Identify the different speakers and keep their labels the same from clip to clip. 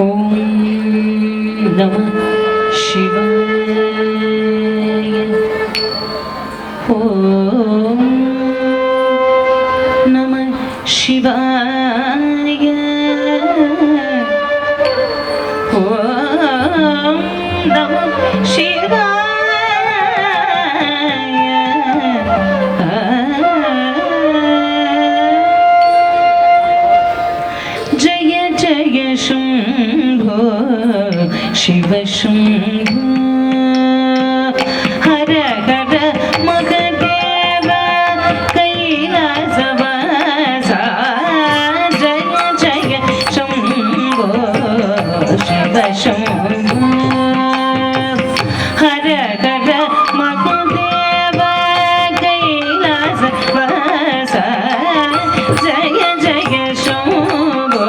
Speaker 1: ஓம் நம சிவாய. ஓம் நம சிவாய. ஓம் நம சிவாய. ஜய ஜய शम्भो शिव शम्भो हर हर महादेव कैलासवासा. जय जय शम्भो शिव शम्भो हर हर महादेव कैलासवासा. जय जय शम्भो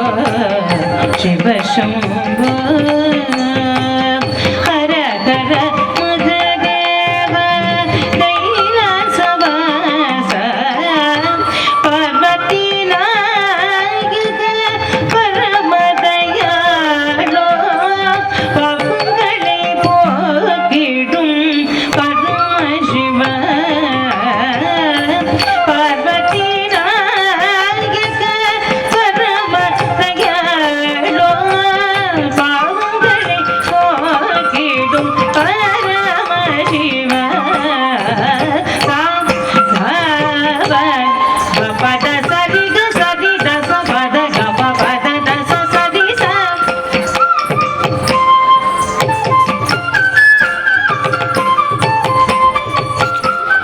Speaker 1: शिव शम्भो हर हर महादेव कैलासवासा. पार्वती नायक परम दयालो पापங்களை போக்கிடும் பரம சிவ. பார்வதி நாயக பரம தயாளோ பாவங்களை போக்கிடும் பரம சிவ. பத சரி க சரி த ச பத க ப பத த ச சரி ச.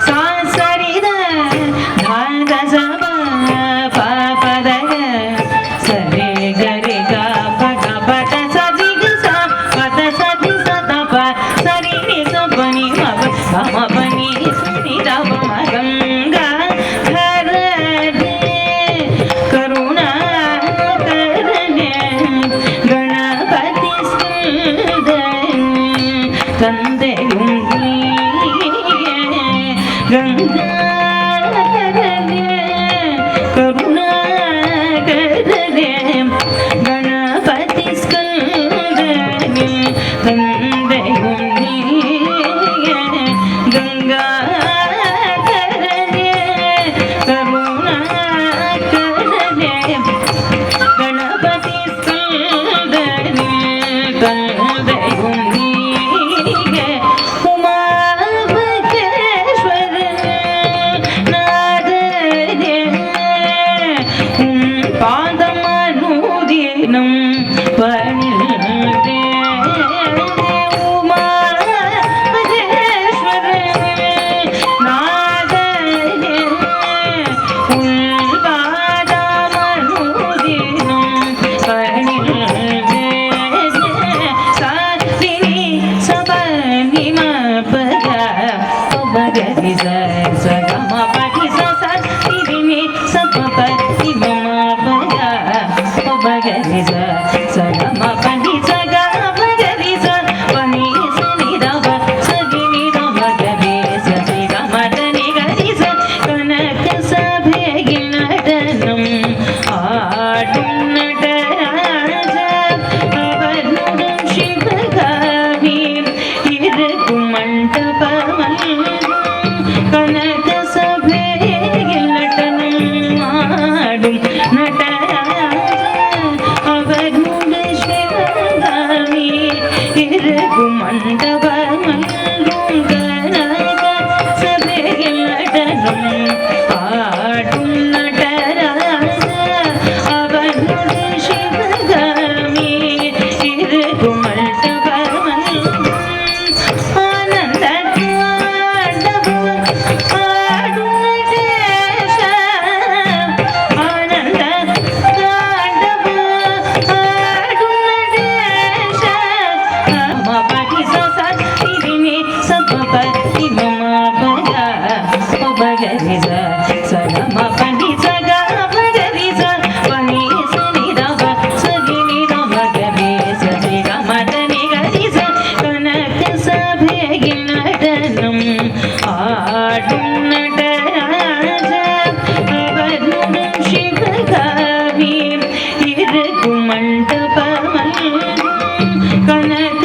Speaker 1: சா சரி த த த ச ப ப பத க சரி க ரி க ப க ப த ச ரி க ச பத ச ரி ச த ப சரி ரி ச ப நி ம ப க ம ப நி ச ரி த ப ம கங்கா ஹர ரே கருணா கரனே கணபதி ஸ்கந்தன் தந்தையும் நீயே கங்கா கரனே கருணா கரனே கணபதி ஸ்கந்தன் தந்தையும் நீயே கங்கா கரனே கருணா கரனே கணபதி ஸ்கந்தன் தந்தையும் நீயே. உமா மகேஸ்வரன் நாதனே உன் பாதமனுதினம் பணிந்தேன். உமா மகேஸ்வரன் நாதனே உன் பாதமனுதினம் பணிந்தேன். சாதினி சபனி ம பத பகரி ச ச க ம பதி ச ச தினி ச ப ப தி ம ம பத பகரி ச ச க ம பதி ச க பகரி ச பனி ச நி த ப ச தி நி த ப க ரி ச தி க ம த நி க ரி ச கனக சபையில் நடனம் ஆடும் நடராஜ அவனுடன் சிவகாமி இருக்கும் மண்டபமல்லும் கனக சபையில் நடனம் ஆடும் நடராஜ அவனுடன் சிவகாமி இருக்கும் மண்டபமல்லும் கனக சபையில் நடனம் ஆடும் நடராஜ அவனுடன் சிவகாமி இருக்கும் மண்டபமல்லும் ஆனந்த தாண்டவம் ஆடும் நடேச. ஆனந்த தாண்டவம் ஆடும் நடேச. ம பதி ச ச மல்கும் கனக